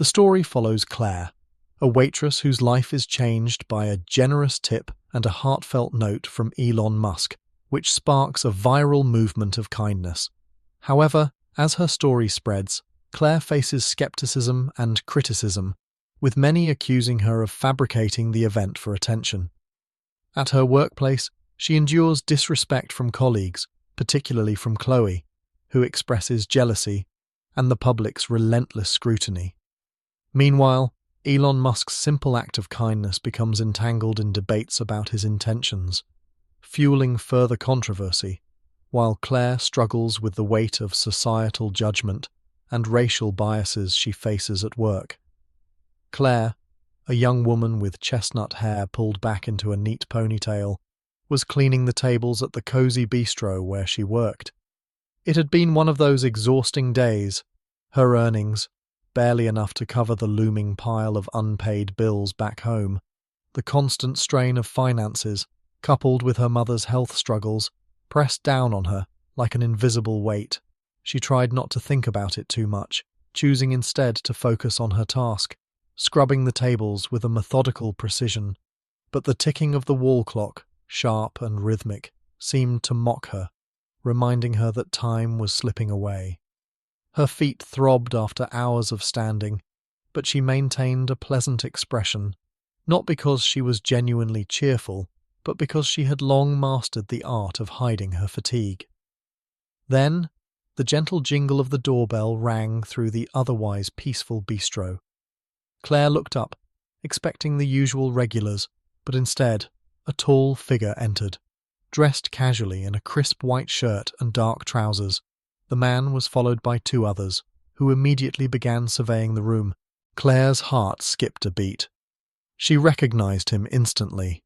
The story follows Claire, a waitress whose life is changed by a generous tip and a heartfelt note from Elon Musk, which sparks a viral movement of kindness. However, as her story spreads, Claire faces skepticism and criticism, with many accusing her of fabricating the event for attention. At her workplace, she endures disrespect from colleagues, particularly from Chloe, who expresses jealousy, and the public's relentless scrutiny. Meanwhile, Elon Musk's simple act of kindness becomes entangled in debates about his intentions, fueling further controversy, while Claire struggles with the weight of societal judgment and racial biases she faces at work. Claire, a young woman with chestnut hair pulled back into a neat ponytail, was cleaning the tables at the cozy bistro where she worked. It had been one of those exhausting days, her earnings, barely enough to cover the looming pile of unpaid bills back home. The constant strain of finances, coupled with her mother's health struggles, pressed down on her like an invisible weight. She tried not to think about it too much, choosing instead to focus on her task, scrubbing the tables with a methodical precision. But the ticking of the wall clock, sharp and rhythmic, seemed to mock her, reminding her that time was slipping away. Her feet throbbed after hours of standing, but she maintained a pleasant expression, not because she was genuinely cheerful, but because she had long mastered the art of hiding her fatigue. Then, the gentle jingle of the doorbell rang through the otherwise peaceful bistro. Claire looked up, expecting the usual regulars, but instead, a tall figure entered. Dressed casually in a crisp white shirt and dark trousers, the man was followed by two others, who immediately began surveying the room. Claire's heart skipped a beat. She recognized him instantly.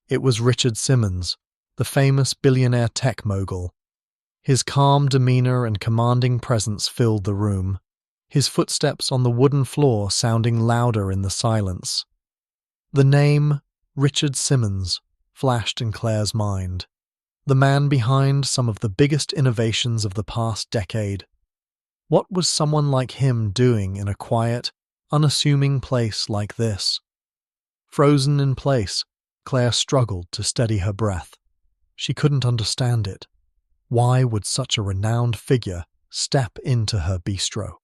It was Richard Simmons, the famous billionaire tech mogul. His calm demeanor and commanding presence filled the room, his footsteps on the wooden floor sounding louder in the silence. The name, Richard Simmons, flashed in Claire's mind. The man behind some of the biggest innovations of the past decade. What was someone like him doing in a quiet, unassuming place like this? Frozen in place, Claire struggled to steady her breath. She couldn't understand it. Why would such a renowned figure step into her bistro?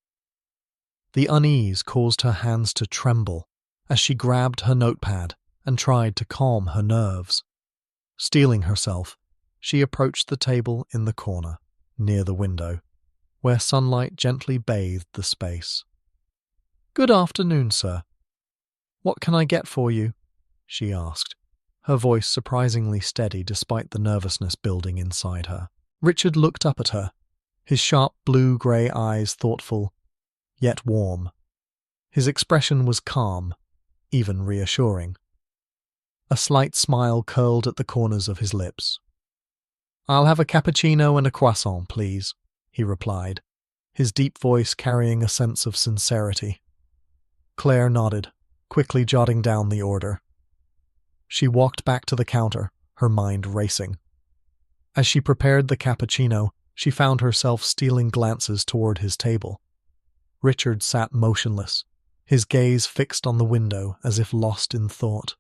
The unease caused her hands to tremble as she grabbed her notepad and tried to calm her nerves. Steeling herself, she approached the table in the corner, near the window, where sunlight gently bathed the space. "Good afternoon, sir. What can I get for you?" she asked, her voice surprisingly steady despite the nervousness building inside her. Richard looked up at her, his sharp blue-grey eyes thoughtful, yet warm. His expression was calm, even reassuring. A slight smile curled at the corners of his lips. "I'll have a cappuccino and a croissant, please," he replied, his deep voice carrying a sense of sincerity. Claire nodded, quickly jotting down the order. She walked back to the counter, her mind racing. As she prepared the cappuccino, she found herself stealing glances toward his table. Richard sat motionless, his gaze fixed on the window as if lost in thought.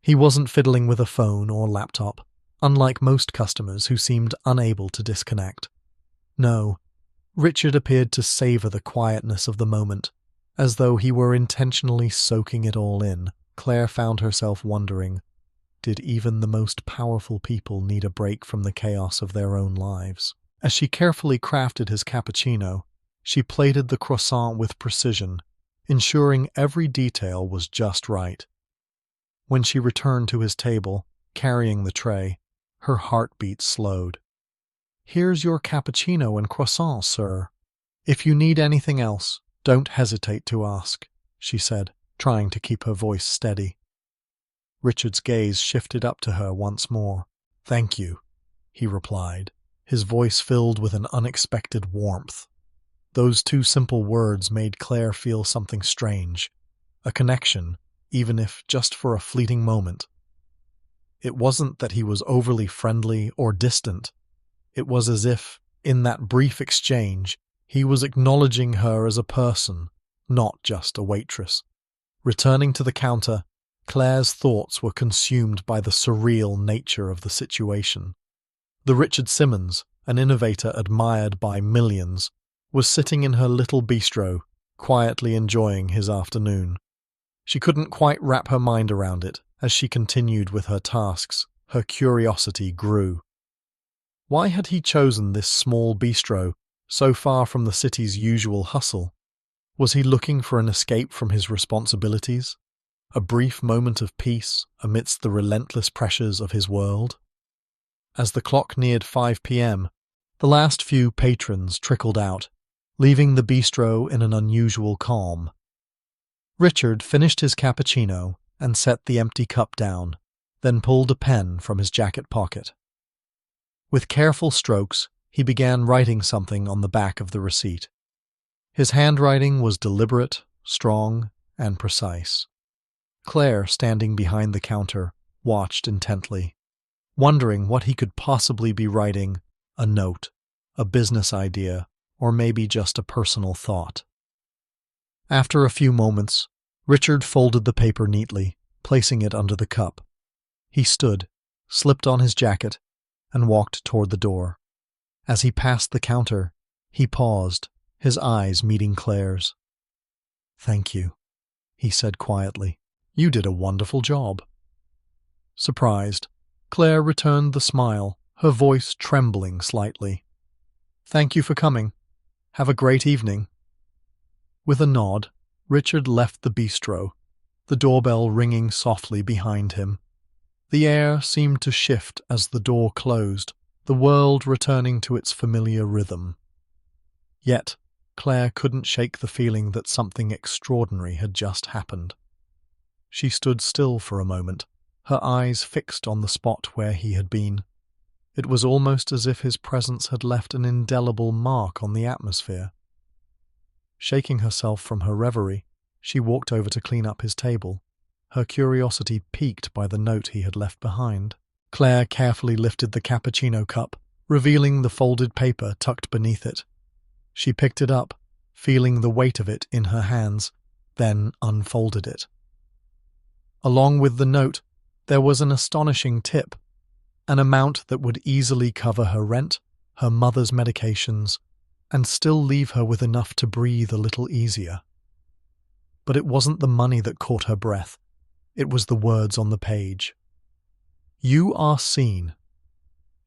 He wasn't fiddling with a phone or laptop, unlike most customers who seemed unable to disconnect. No, Richard appeared to savor the quietness of the moment, as though he were intentionally soaking it all in. Claire found herself wondering, did even the most powerful people need a break from the chaos of their own lives? As she carefully crafted his cappuccino, she plated the croissant with precision, ensuring every detail was just right. When she returned to his table, carrying the tray, her heartbeat slowed. "Here's your cappuccino and croissant, sir. If you need anything else, don't hesitate to ask," she said, trying to keep her voice steady. Richard's gaze shifted up to her once more. "Thank you," he replied, his voice filled with an unexpected warmth. Those two simple words made Claire feel something strange, a connection, even if just for a fleeting moment. It wasn't that he was overly friendly or distant. It was as if, in that brief exchange, he was acknowledging her as a person, not just a waitress. Returning to the counter, Claire's thoughts were consumed by the surreal nature of the situation. The Richard Simmons, an innovator admired by millions, was sitting in her little bistro, quietly enjoying his afternoon. She couldn't quite wrap her mind around it as she continued with her tasks. Her curiosity grew. Why had he chosen this small bistro, so far from the city's usual hustle? Was he looking for an escape from his responsibilities? A brief moment of peace amidst the relentless pressures of his world? As the clock neared 5 p.m., the last few patrons trickled out, leaving the bistro in an unusual calm. Richard finished his cappuccino and set the empty cup down, then pulled a pen from his jacket pocket. With careful strokes, he began writing something on the back of the receipt. His handwriting was deliberate, strong, and precise. Claire, standing behind the counter, watched intently, wondering what he could possibly be writing: a note, a business idea, or maybe just a personal thought. After a few moments, Richard folded the paper neatly, placing it under the cup. He stood, slipped on his jacket, and walked toward the door. As he passed the counter, he paused, his eyes meeting Claire's. "Thank you," he said quietly. "You did a wonderful job." Surprised, Claire returned the smile, her voice trembling slightly. "Thank you for coming. Have a great evening." With a nod, Richard left the bistro, the doorbell ringing softly behind him. The air seemed to shift as the door closed, the world returning to its familiar rhythm. Yet, Claire couldn't shake the feeling that something extraordinary had just happened. She stood still for a moment, her eyes fixed on the spot where he had been. It was almost as if his presence had left an indelible mark on the atmosphere. Shaking herself from her reverie, she walked over to clean up his table, her curiosity piqued by the note he had left behind. Claire carefully lifted the cappuccino cup, revealing the folded paper tucked beneath it. She picked it up, feeling the weight of it in her hands, then unfolded it. Along with the note, there was an astonishing tip, an amount that would easily cover her rent, her mother's medications, and still leave her with enough to breathe a little easier. But it wasn't the money that caught her breath. It was the words on the page. "You are seen.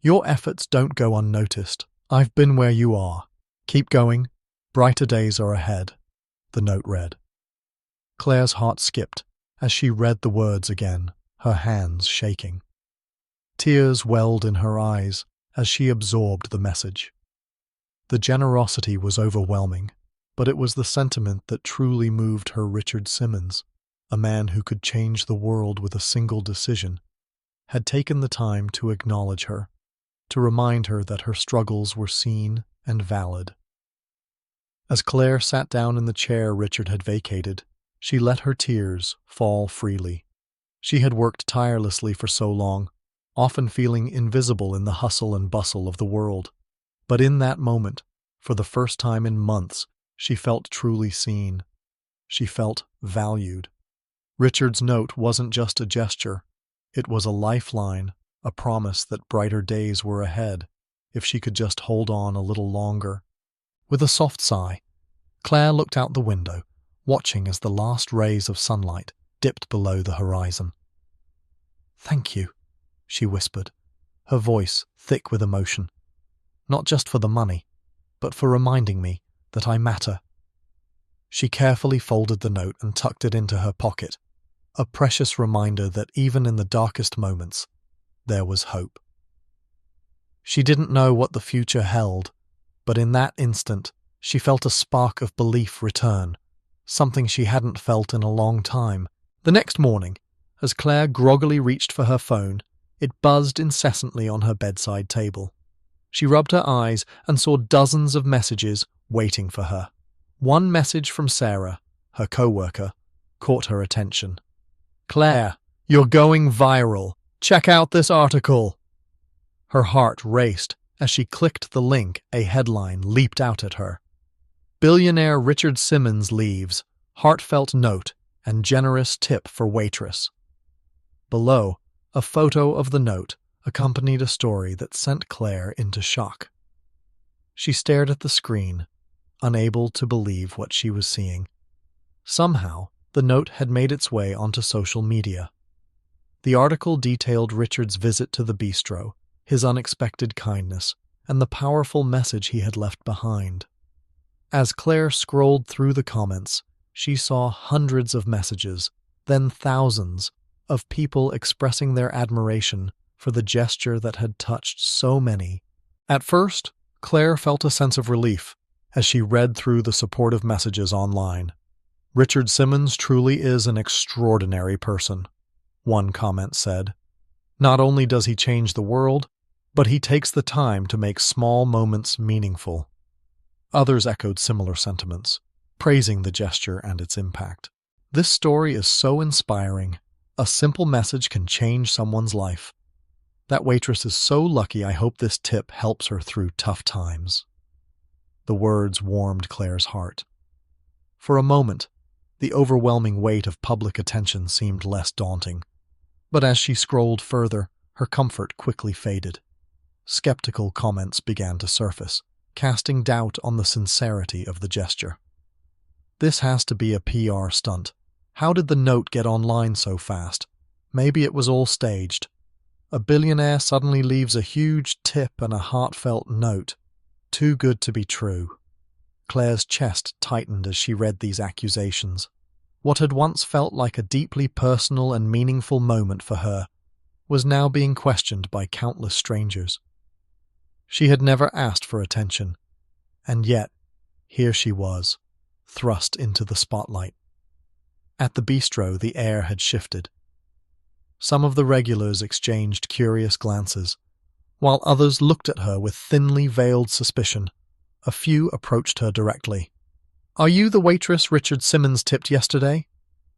Your efforts don't go unnoticed. I've been where you are. Keep going. Brighter days are ahead," the note read. Claire's heart skipped as she read the words again, her hands shaking. Tears welled in her eyes as she absorbed the message. The generosity was overwhelming, but it was the sentiment that truly moved her. Richard Simmons, a man who could change the world with a single decision, had taken the time to acknowledge her, to remind her that her struggles were seen and valid. As Claire sat down in the chair Richard had vacated, she let her tears fall freely. She had worked tirelessly for so long, often feeling invisible in the hustle and bustle of the world. But in that moment, for the first time in months, she felt truly seen. She felt valued. Richard's note wasn't just a gesture. It was a lifeline, a promise that brighter days were ahead, if she could just hold on a little longer. With a soft sigh, Claire looked out the window, watching as the last rays of sunlight dipped below the horizon. "Thank you," she whispered, her voice thick with emotion. "Not just for the money, but for reminding me that I matter." She carefully folded the note and tucked it into her pocket, a precious reminder that even in the darkest moments, there was hope. She didn't know what the future held, but in that instant, she felt a spark of belief return, something she hadn't felt in a long time. The next morning, as Claire groggily reached for her phone, it buzzed incessantly on her bedside table. She rubbed her eyes and saw dozens of messages waiting for her. One message from Sarah, her co-worker, caught her attention. "Claire, you're going viral. Check out this article." Her heart raced as she clicked the link. A headline leaped out at her. Billionaire Richard Simmons leaves, heartfelt note and generous tip for Waitress. Below, a photo of the note accompanied a story that sent Claire into shock. She stared at the screen, unable to believe what she was seeing. Somehow, the note had made its way onto social media. The article detailed Richard's visit to the bistro, his unexpected kindness, and the powerful message he had left behind. As Claire scrolled through the comments, she saw hundreds of messages, then thousands, of people expressing their admiration for the gesture that had touched so many. At first, Claire felt a sense of relief as she read through the supportive messages online. "Richard Simmons truly is an extraordinary person," one comment said. "Not only does he change the world, but he takes the time to make small moments meaningful." Others echoed similar sentiments, praising the gesture and its impact. "This story is so inspiring. A simple message can change someone's life. That waitress is so lucky. I hope this tip helps her through tough times." The words warmed Claire's heart. For a moment, the overwhelming weight of public attention seemed less daunting. But as she scrolled further, her comfort quickly faded. Skeptical comments began to surface, casting doubt on the sincerity of the gesture. "This has to be a PR stunt. How did the note get online so fast? Maybe it was all staged. A billionaire suddenly leaves a huge tip and a heartfelt note. Too good to be true." Claire's chest tightened as she read these accusations. What had once felt like a deeply personal and meaningful moment for her was now being questioned by countless strangers. She had never asked for attention, and yet, here she was, thrust into the spotlight. At the bistro, the air had shifted. Some of the regulars exchanged curious glances, while others looked at her with thinly veiled suspicion. A few approached her directly. "Are you the waitress Richard Simmons tipped yesterday?"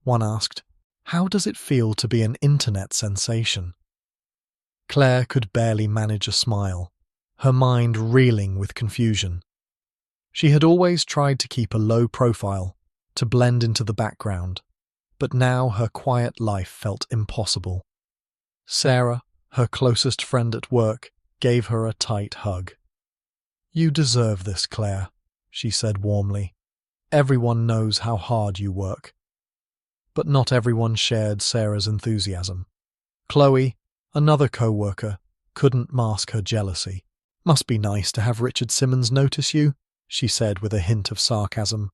one asked. "How does it feel to be an internet sensation?" Claire could barely manage a smile, her mind reeling with confusion. She had always tried to keep a low profile, to blend into the background, but now her quiet life felt impossible. Sarah, her closest friend at work, gave her a tight hug. "You deserve this, Claire," she said warmly. "Everyone knows how hard you work." But not everyone shared Sarah's enthusiasm. Chloe, another co-worker, couldn't mask her jealousy. "Must be nice to have Richard Simmons notice you," she said with a hint of sarcasm.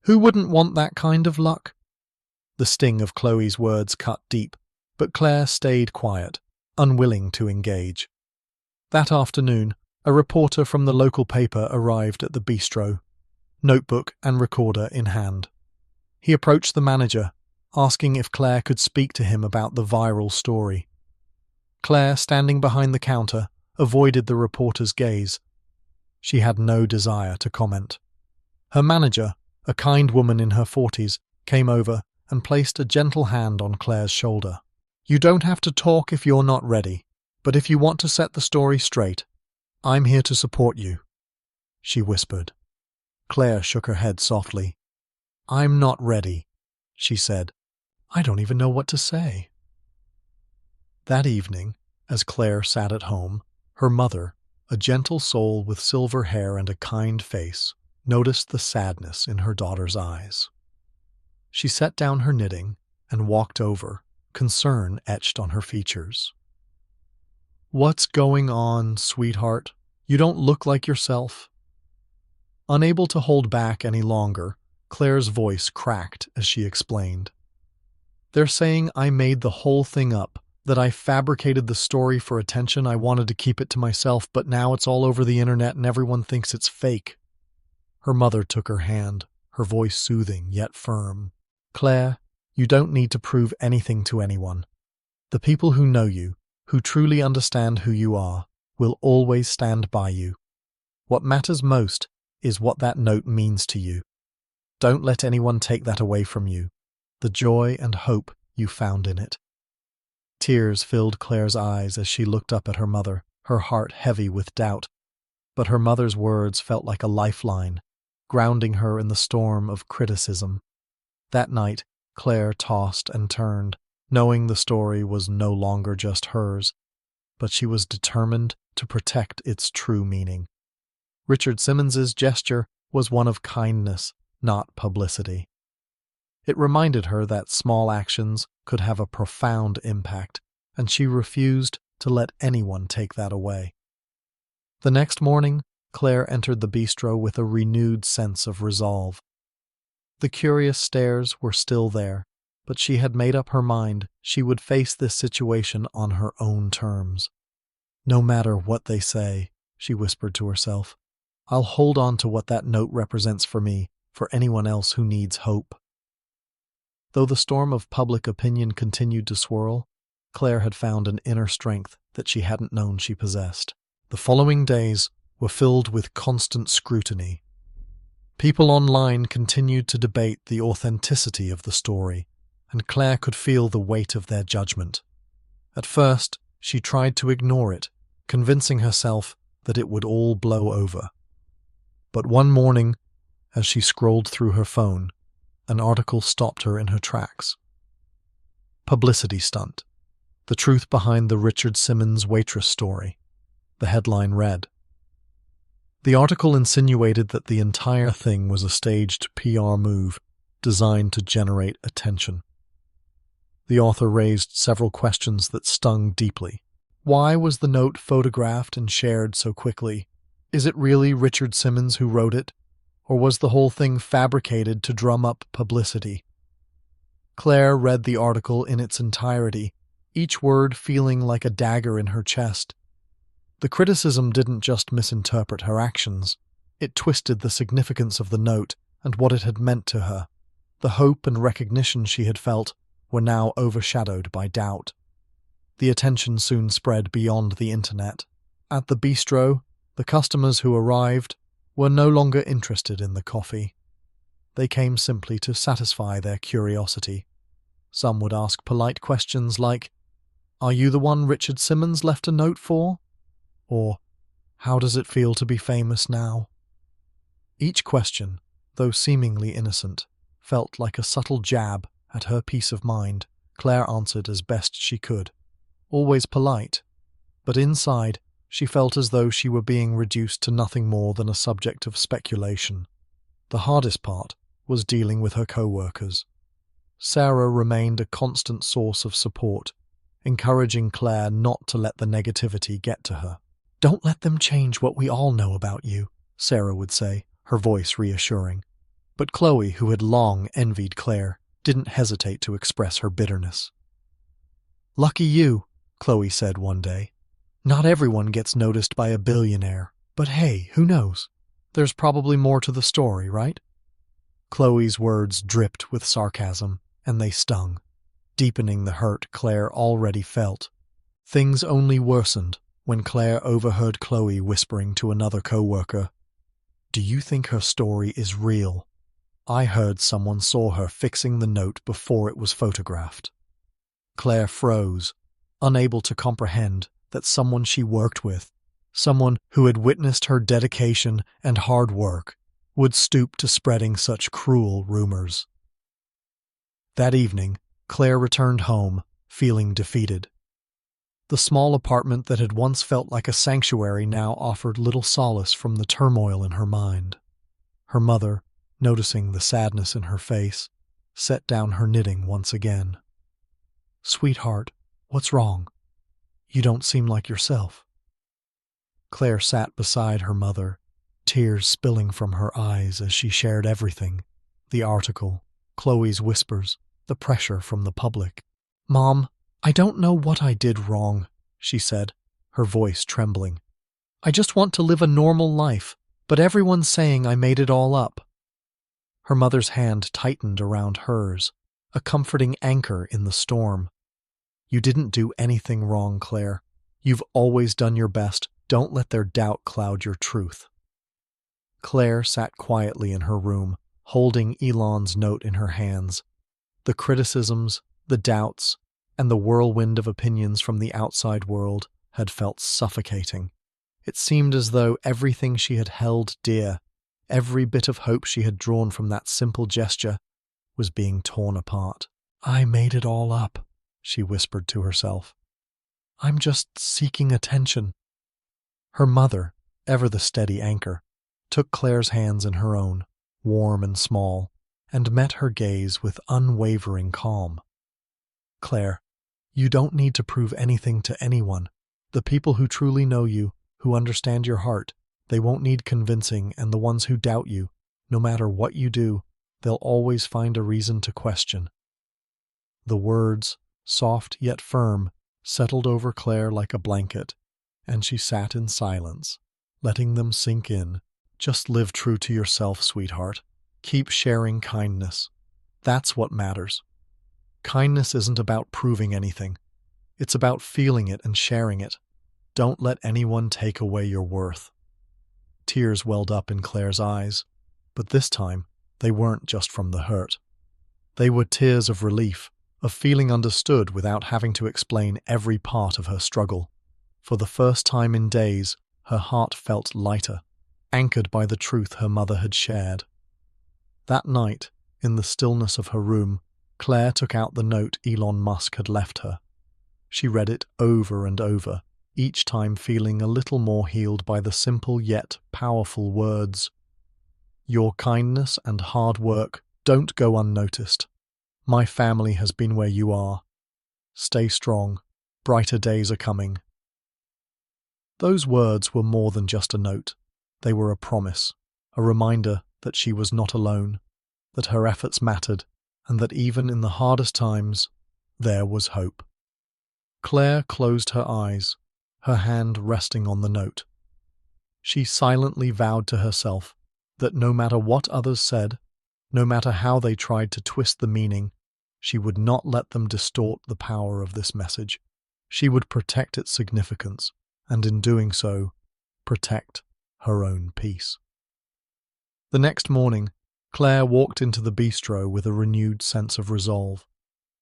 "Who wouldn't want that kind of luck?" The sting of Chloe's words cut deep, but Claire stayed quiet, unwilling to engage. That afternoon, a reporter from the local paper arrived at the bistro, notebook and recorder in hand. He approached the manager, asking if Claire could speak to him about the viral story. Claire, standing behind the counter, avoided the reporter's gaze. She had no desire to comment. Her manager, a kind woman in her 40s, came over and placed a gentle hand on Claire's shoulder. "You don't have to talk if you're not ready, but if you want to set the story straight, I'm here to support you," she whispered. Claire shook her head softly. "I'm not ready," she said. "I don't even know what to say." That evening, as Claire sat at home, her mother, a gentle soul with silver hair and a kind face, noticed the sadness in her daughter's eyes. She set down her knitting and walked over, concern etched on her features. "What's going on, sweetheart? You don't look like yourself." Unable to hold back any longer, Claire's voice cracked as she explained. "They're saying I made the whole thing up, that I fabricated the story for attention. I wanted to keep it to myself, but now it's all over the internet and everyone thinks it's fake." Her mother took her hand, her voice soothing yet firm. "Claire, you don't need to prove anything to anyone. The people who know you, who truly understand who you are, will always stand by you. What matters most is what that note means to you. Don't let anyone take that away from you, the joy and hope you found in it." Tears filled Claire's eyes as she looked up at her mother, her heart heavy with doubt. But her mother's words felt like a lifeline, grounding her in the storm of criticism. That night, Claire tossed and turned, knowing the story was no longer just hers, but she was determined to protect its true meaning. Richard Simmons's gesture was one of kindness, not publicity. It reminded her that small actions could have a profound impact, and she refused to let anyone take that away. The next morning, Claire entered the bistro with a renewed sense of resolve. The curious stares were still there, but she had made up her mind she would face this situation on her own terms. "No matter what they say," she whispered to herself, "I'll hold on to what that note represents for me, for anyone else who needs hope." Though the storm of public opinion continued to swirl, Claire had found an inner strength that she hadn't known she possessed. The following days were filled with constant scrutiny. People online continued to debate the authenticity of the story, and Claire could feel the weight of their judgment. At first, she tried to ignore it, convincing herself that it would all blow over. But one morning, as she scrolled through her phone, an article stopped her in her tracks. Publicity stunt. The truth behind the Richard Simmons Waitress story. The headline read. The article insinuated that the entire thing was a staged PR move designed to generate attention. The author raised several questions that stung deeply. Why was the note photographed and shared so quickly? Is it really Richard Simmons who wrote it? Or was the whole thing fabricated to drum up publicity? Claire read the article in its entirety, each word feeling like a dagger in her chest. The criticism didn't just misinterpret her actions, it twisted the significance of the note and what it had meant to her. The hope and recognition she had felt were now overshadowed by doubt. The attention soon spread beyond the internet. At the bistro, the customers who arrived were no longer interested in the coffee. They came simply to satisfy their curiosity. Some would ask polite questions like, "Are you the one Richard Simmons left a note for?" Or, "How does it feel to be famous now?" Each question, though seemingly innocent, felt like a subtle jab at her peace of mind. Claire answered as best she could, always polite, but inside she felt as though she were being reduced to nothing more than a subject of speculation. The hardest part was dealing with her co-workers. Sarah remained a constant source of support, encouraging Claire not to let the negativity get to her. "Don't let them change what we all know about you," Sarah would say, her voice reassuring. But Chloe, who had long envied Claire, didn't hesitate to express her bitterness. "Lucky you," Chloe said one day. "Not everyone gets noticed by a billionaire, but hey, who knows? There's probably more to the story, right?" Chloe's words dripped with sarcasm, and they stung, deepening the hurt Claire already felt. Things only worsened when Claire overheard Chloe whispering to another co-worker, "Do you think her story is real? I heard someone saw her fixing the note before it was photographed." Claire froze, unable to comprehend that someone she worked with, someone who had witnessed her dedication and hard work, would stoop to spreading such cruel rumors. That evening, Claire returned home, feeling defeated. The small apartment that had once felt like a sanctuary now offered little solace from the turmoil in her mind. Her mother, noticing the sadness in her face, set down her knitting once again. "Sweetheart, what's wrong? You don't seem like yourself." Claire sat beside her mother, tears spilling from her eyes as she shared everything: the article, Chloe's whispers, the pressure from the public. "Mom, I don't know what I did wrong," she said, her voice trembling. "I just want to live a normal life, but everyone's saying I made it all up." Her mother's hand tightened around hers, a comforting anchor in the storm. "You didn't do anything wrong, Claire. You've always done your best. Don't let their doubt cloud your truth." Claire sat quietly in her room, holding Elon's note in her hands. The criticisms, the doubts, and the whirlwind of opinions from the outside world had felt suffocating. It seemed as though everything she had held dear, Every bit of hope she had drawn from that simple gesture was being torn apart. "I made it all up," she whispered to herself. "I'm just seeking attention." Her mother, ever the steady anchor, took Claire's hands in her own, warm and small, and met her gaze with unwavering calm. "Claire, you don't need to prove anything to anyone. The people who truly know you, who understand your heart, they won't need convincing, and the ones who doubt you, no matter what you do, they'll always find a reason to question." The words, soft yet firm, settled over Claire like a blanket, and she sat in silence, letting them sink in. "Just live true to yourself, sweetheart. Keep sharing kindness. That's what matters. Kindness isn't about proving anything. It's about feeling it and sharing it. Don't let anyone take away your worth." Tears welled up in Claire's eyes, but this time they weren't just from the hurt. They were tears of relief, of feeling understood without having to explain every part of her struggle. For the first time in days, her heart felt lighter, anchored by the truth her mother had shared. That night, in the stillness of her room, Claire took out the note Elon Musk had left her. She read it over and over, each time feeling a little more healed by the simple yet powerful words, "Your kindness and hard work don't go unnoticed. My family has been where you are. Stay strong. Brighter days are coming." Those words were more than just a note. They were a promise, a reminder that she was not alone, that her efforts mattered, and that even in the hardest times, there was hope. Claire closed her eyes, her hand resting on the note. She silently vowed to herself that no matter what others said, no matter how they tried to twist the meaning, she would not let them distort the power of this message. She would protect its significance, and in doing so, protect her own peace. The next morning, Claire walked into the bistro with a renewed sense of resolve.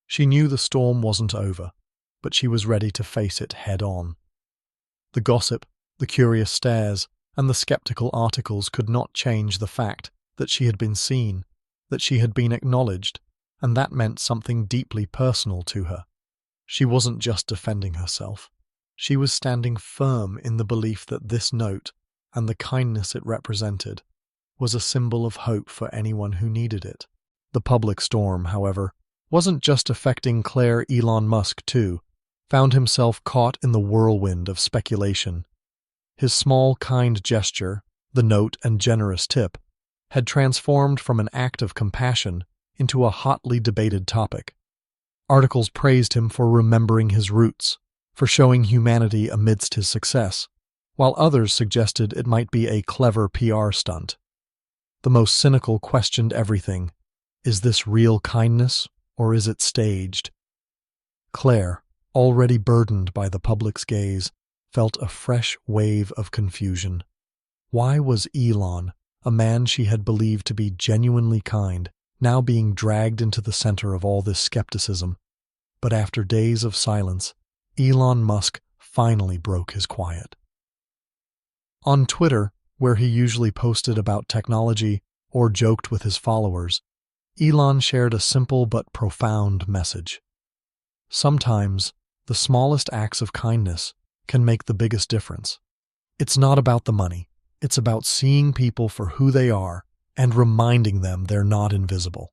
She knew the storm wasn't over, but she was ready to face it head-on. The gossip, the curious stares, and the skeptical articles could not change the fact that she had been seen, that she had been acknowledged, and that meant something deeply personal to her. She wasn't just defending herself. She was standing firm in the belief that this note, and the kindness it represented, was a symbol of hope for anyone who needed it. The public storm, however, wasn't just affecting Claire. Elon Musk, too, found himself caught in the whirlwind of speculation. His small, kind gesture, the note and generous tip, had transformed from an act of compassion into a hotly debated topic. Articles praised him for remembering his roots, for showing humanity amidst his success, while others suggested it might be a clever PR stunt. The most cynical questioned everything. Is this real kindness, or is it staged? Claire, already burdened by the public's gaze, felt a fresh wave of confusion. Why was Elon, a man she had believed to be genuinely kind, now being dragged into the center of all this skepticism? But after days of silence, Elon Musk finally broke his quiet. On Twitter, where he usually posted about technology or joked with his followers, Elon shared a simple but profound message. Sometimes, the smallest acts of kindness can make the biggest difference. It's not about the money. It's about seeing people for who they are and reminding them they're not invisible.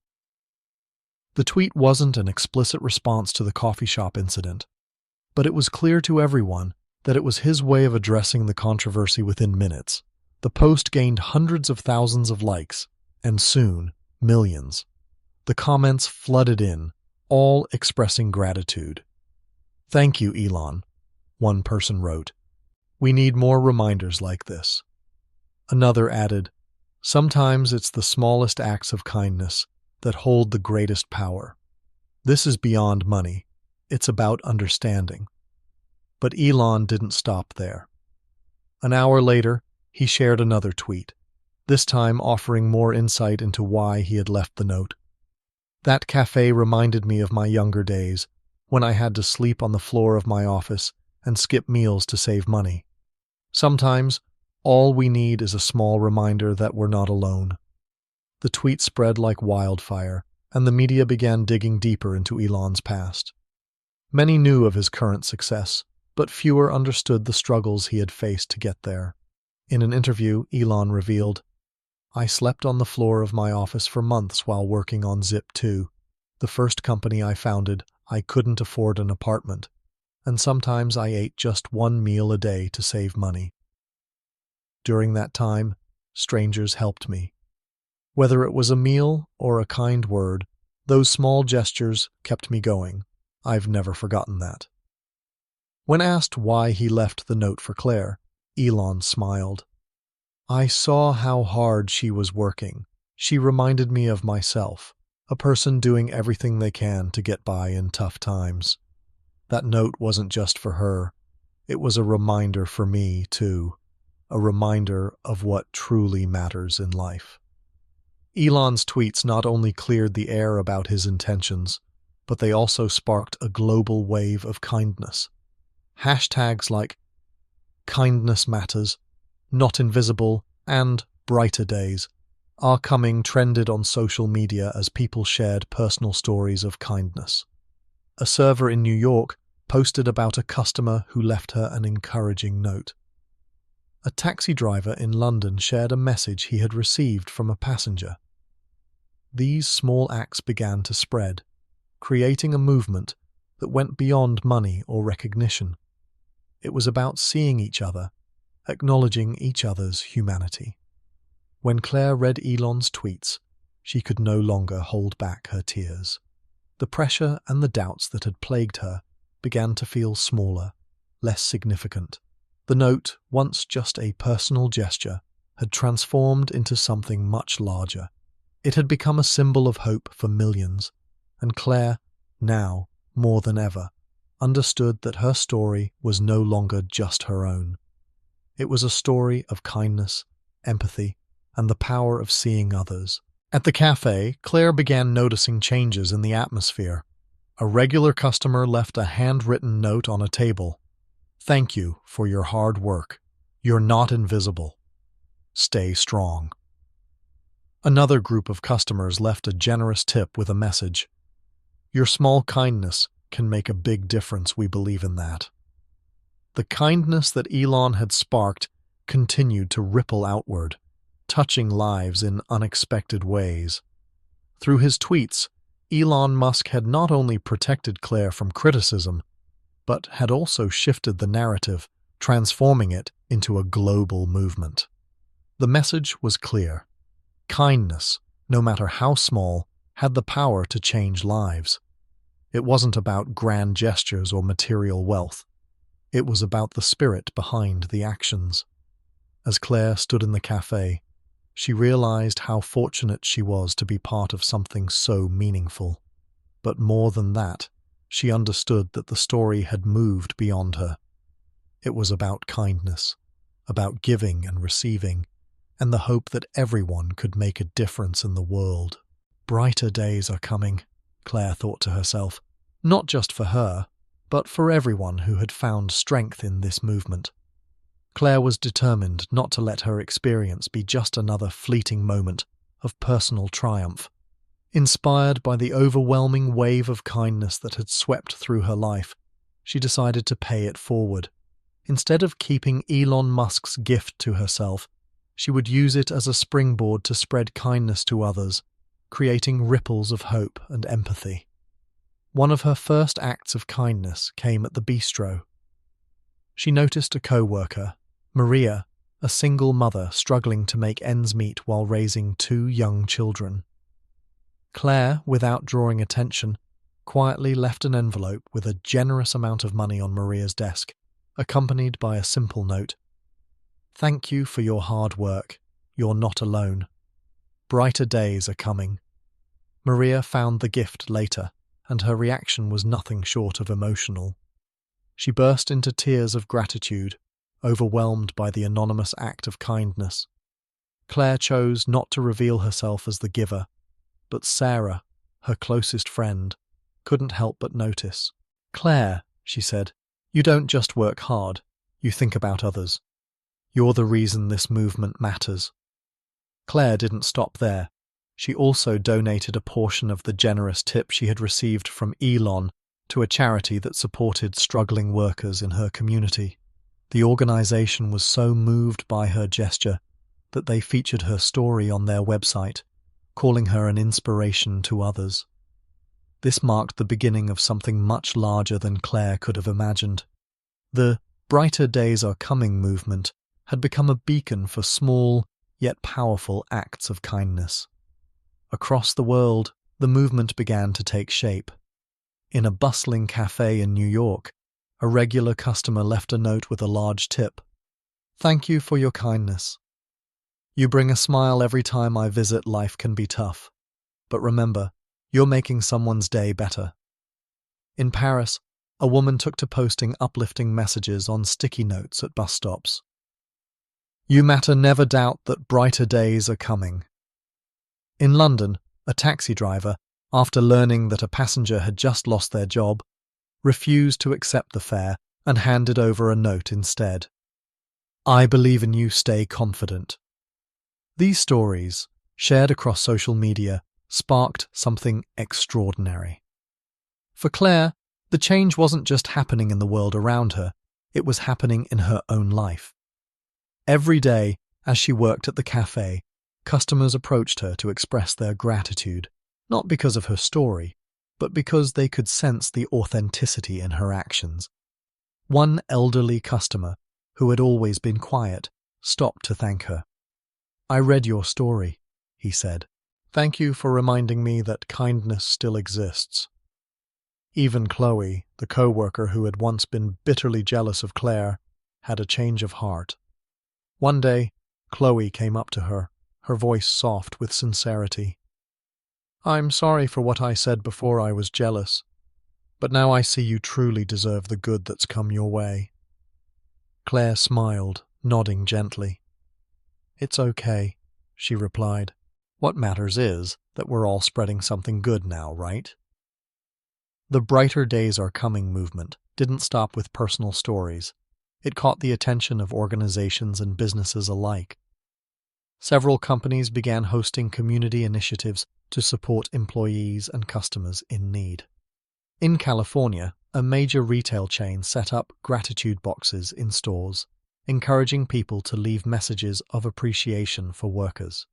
The tweet wasn't an explicit response to the coffee shop incident, but it was clear to everyone that it was his way of addressing the controversy within minutes. The post gained hundreds of thousands of likes, and soon, millions. The comments flooded in, all expressing gratitude. "Thank you, Elon," one person wrote. "We need more reminders like this." Another added, "Sometimes it's the smallest acts of kindness that hold the greatest power. This is beyond money. It's about understanding." But Elon didn't stop there. An hour later, he shared another tweet, this time offering more insight into why he had left the note. "That cafe reminded me of my younger days, when I had to sleep on the floor of my office and skip meals to save money. Sometimes, All we need is a small reminder that we're not alone." The tweet spread like wildfire, and the media began digging deeper into Elon's past. Many knew of his current success, but fewer understood the struggles he had faced to get there. In an interview, Elon revealed, "I slept on the floor of my office for months while working on Zip2. The first company I founded, I couldn't afford an apartment, and sometimes I ate just one meal a day to save money. During that time, strangers helped me. Whether it was a meal or a kind word, those small gestures kept me going. I've never forgotten that." When asked why he left the note for Claire, Elon smiled. "I saw how hard she was working. She reminded me of myself, a person doing everything they can to get by in tough times. That note wasn't just for her. It was a reminder for me, too. A reminder of what truly matters in life." Elon's tweets not only cleared the air about his intentions, but they also sparked a global wave of kindness. Hashtags like "Kindness Matters," "Not Invisible," and "Brighter Days" are coming trended on social media as people shared personal stories of kindness. A server in New York posted about a customer who left her an encouraging note. A taxi driver in London shared a message he had received from a passenger. These small acts began to spread, creating a movement that went beyond money or recognition. It was about seeing each other, acknowledging each other's humanity. When Claire read Elon's tweets, she could no longer hold back her tears. The pressure and the doubts that had plagued her began to feel smaller, less significant. The note, once just a personal gesture, had transformed into something much larger. It had become a symbol of hope for millions, and Claire, now, more than ever, understood that her story was no longer just her own. It was a story of kindness, empathy, and the power of seeing others. At the cafe, Claire began noticing changes in the atmosphere. A regular customer left a handwritten note on a table. "Thank you for your hard work. You're not invisible. Stay strong." Another group of customers left a generous tip with a message. "Your small kindness can make a big difference, we believe in that." The kindness that Elon had sparked continued to ripple outward, touching lives in unexpected ways. Through his tweets, Elon Musk had not only protected Claire from criticism, but had also shifted the narrative, transforming it into a global movement. The message was clear. Kindness, no matter how small, had the power to change lives. It wasn't about grand gestures or material wealth. It was about the spirit behind the actions. As Claire stood in the cafe, she realized how fortunate she was to be part of something so meaningful. But more than that, she understood that the story had moved beyond her. It was about kindness, about giving and receiving, and the hope that everyone could make a difference in the world. Brighter days are coming, Claire thought to herself, not just for her, but for everyone who had found strength in this movement. Claire was determined not to let her experience be just another fleeting moment of personal triumph. Inspired by the overwhelming wave of kindness that had swept through her life, she decided to pay it forward. Instead of keeping Elon Musk's gift to herself, she would use it as a springboard to spread kindness to others, creating ripples of hope and empathy. One of her first acts of kindness came at the bistro. She noticed a co-worker, Maria, a single mother struggling to make ends meet while raising 2 young children. Claire, without drawing attention, quietly left an envelope with a generous amount of money on Maria's desk, accompanied by a simple note. "Thank you for your hard work. You're not alone. Brighter days are coming." Maria found the gift later, and her reaction was nothing short of emotional. She burst into tears of gratitude, overwhelmed by the anonymous act of kindness. Claire chose not to reveal herself as the giver, but Sarah, her closest friend, couldn't help but notice. "Claire," she said, "you don't just work hard, you think about others. You're the reason this movement matters." Claire didn't stop there. She also donated a portion of the generous tip she had received from Elon to a charity that supported struggling workers in her community. The organization was so moved by her gesture that they featured her story on their website, calling her an inspiration to others. This marked the beginning of something much larger than Claire could have imagined. The "Brighter Days Are Coming" movement had become a beacon for small, yet powerful acts of kindness. Across the world, the movement began to take shape. In a bustling cafe in New York, a regular customer left a note with a large tip. "Thank you for your kindness. You bring a smile every time I visit. Life can be tough. But remember, you're making someone's day better." In Paris, a woman took to posting uplifting messages on sticky notes at bus stops. "You matter, never doubt that brighter days are coming." In London, a taxi driver, after learning that a passenger had just lost their job, refused to accept the fare and handed over a note instead. "I believe in you, stay confident." These stories, shared across social media, sparked something extraordinary. For Claire, the change wasn't just happening in the world around her, it was happening in her own life. Every day, as she worked at the cafe, customers approached her to express their gratitude, not because of her story, but because they could sense the authenticity in her actions. One elderly customer, who had always been quiet, stopped to thank her. "I read your story," he said. "Thank you for reminding me that kindness still exists." Even Chloe, the co-worker who had once been bitterly jealous of Claire, had a change of heart. One day, Chloe came up to her, her voice soft with sincerity. "I'm sorry for what I said before I was jealous, but now I see you truly deserve the good that's come your way." Claire smiled, nodding gently. "It's okay," she replied. "What matters is that we're all spreading something good now, right?" The Brighter Days Are Coming movement didn't stop with personal stories. It caught the attention of organizations and businesses alike. Several companies began hosting community initiatives to support employees and customers in need. In California, a major retail chain set up gratitude boxes in stores, encouraging people to leave messages of appreciation for workers.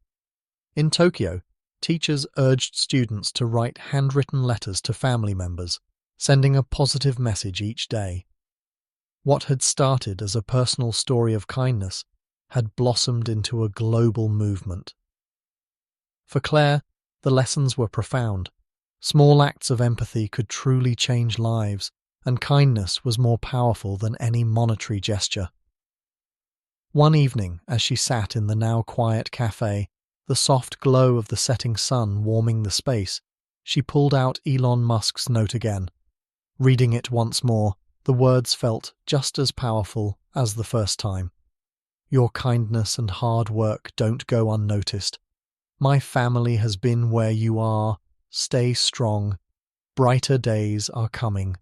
In Tokyo, teachers urged students to write handwritten letters to family members, sending a positive message each day. What had started as a personal story of kindness had blossomed into a global movement. For Claire, the lessons were profound. Small acts of empathy could truly change lives, and kindness was more powerful than any monetary gesture. One evening, as she sat in the now quiet cafe, the soft glow of the setting sun warming the space, she pulled out Elon Musk's note again. Reading it once more, the words felt just as powerful as the first time. "Your kindness and hard work don't go unnoticed. My family has been where you are. Stay strong. Brighter days are coming."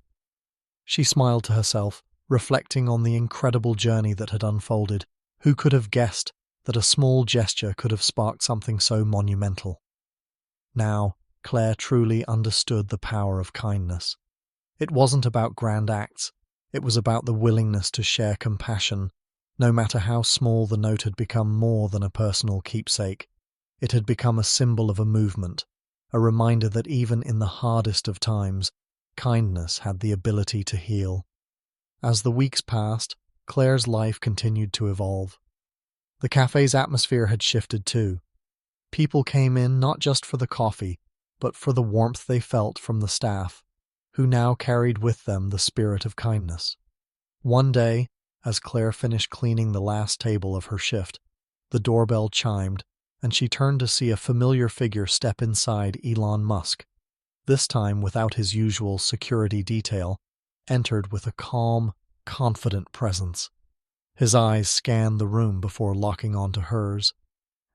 She smiled to herself, reflecting on the incredible journey that had unfolded. Who could have guessed that a small gesture could have sparked something so monumental? Now, Claire truly understood the power of kindness. It wasn't about grand acts. It was about the willingness to share compassion. No matter how small, the note had become more than a personal keepsake. It had become a symbol of a movement, a reminder that even in the hardest of times, kindness had the ability to heal. As the weeks passed, Claire's life continued to evolve. The cafe's atmosphere had shifted too. People came in not just for the coffee, but for the warmth they felt from the staff, who now carried with them the spirit of kindness. One day, as Claire finished cleaning the last table of her shift, the doorbell chimed, and she turned to see a familiar figure step inside. Elon Musk, this time without his usual security detail, entered with a calm, confident presence. His eyes scanned the room before locking onto hers,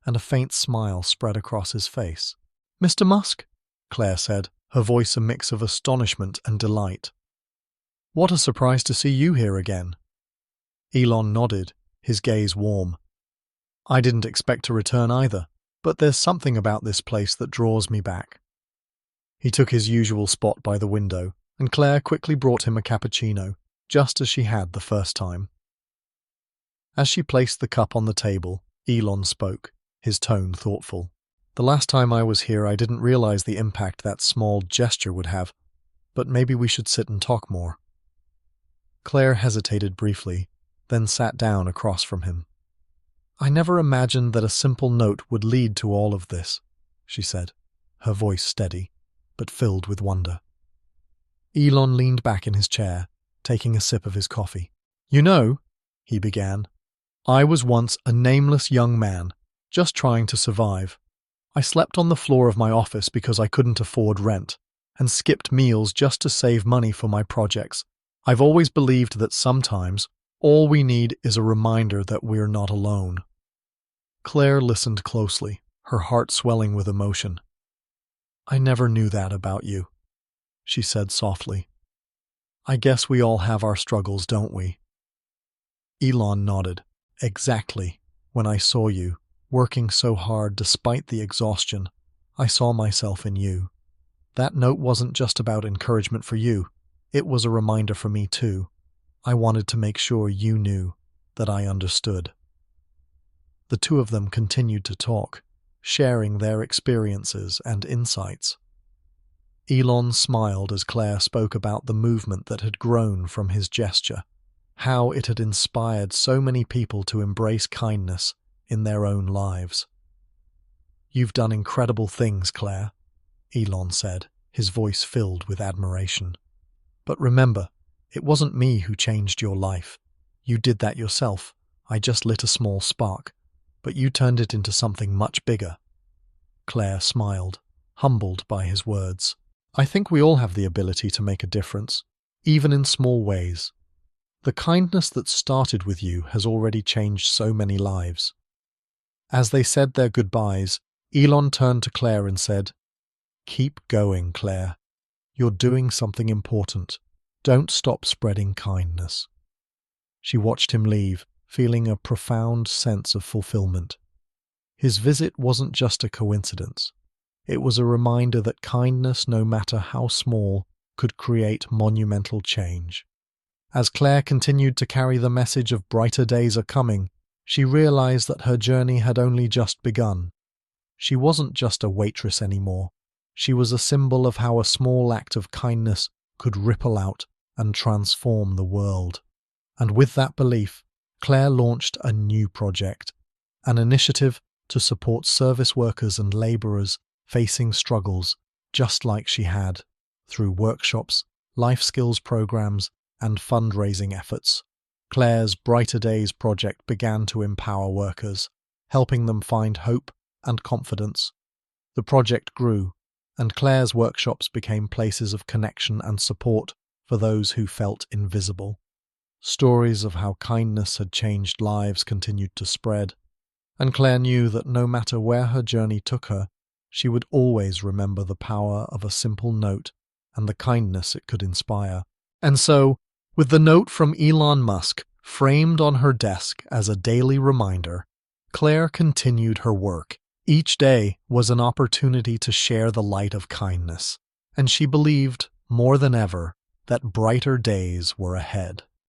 and a faint smile spread across his face. "Mr. Musk," Claire said, her voice a mix of astonishment and delight. "What a surprise to see you here again." Elon nodded, his gaze warm. "I didn't expect to return either, but there's something about this place that draws me back." He took his usual spot by the window, and Claire quickly brought him a cappuccino, just as she had the first time. As she placed the cup on the table, Elon spoke, his tone thoughtful. "The last time I was here, I didn't realize the impact that small gesture would have, but maybe we should sit and talk more." Claire hesitated briefly, then sat down across from him. "I never imagined that a simple note would lead to all of this," she said, her voice steady, but filled with wonder. Elon leaned back in his chair, taking a sip of his coffee. "You know," he began, "I was once a nameless young man, just trying to survive. I slept on the floor of my office because I couldn't afford rent, and skipped meals just to save money for my projects. I've always believed that sometimes all we need is a reminder that we're not alone." Claire listened closely, her heart swelling with emotion. "I never knew that about you," she said softly. "I guess we all have our struggles, don't we?" Elon nodded. "Exactly. When I saw you, working so hard despite the exhaustion, I saw myself in you. That note wasn't just about encouragement for you. It was a reminder for me too. I wanted to make sure you knew that I understood." The two of them continued to talk, sharing their experiences and insights. Elon smiled as Claire spoke about the movement that had grown from his gesture, how it had inspired so many people to embrace kindness in their own lives. "You've done incredible things, Claire," Elon said, his voice filled with admiration. "But remember, it wasn't me who changed your life. You did that yourself. I just lit a small spark, but you turned it into something much bigger." Claire smiled, humbled by his words. "I think we all have the ability to make a difference, even in small ways. The kindness that started with you has already changed so many lives." As they said their goodbyes, Elon turned to Claire and said, "Keep going, Claire. You're doing something important. Don't stop spreading kindness." She watched him leave, feeling a profound sense of fulfillment. His visit wasn't just a coincidence. It was a reminder that kindness, no matter how small, could create monumental change. As Claire continued to carry the message of brighter days are coming, she realized that her journey had only just begun. She wasn't just a waitress anymore. She was a symbol of how a small act of kindness could ripple out and transform the world. And with that belief, Claire launched a new project, an initiative to support service workers and laborers facing struggles just like she had, through workshops, life skills programs, and fundraising efforts. Claire's Brighter Days project began to empower workers, helping them find hope and confidence. The project grew, and Claire's workshops became places of connection and support for those who felt invisible. Stories of how kindness had changed lives continued to spread, and Claire knew that no matter where her journey took her, she would always remember the power of a simple note and the kindness it could inspire. And so, with the note from Elon Musk framed on her desk as a daily reminder, Claire continued her work. Each day was an opportunity to share the light of kindness, and she believed, more than ever, that brighter days were ahead.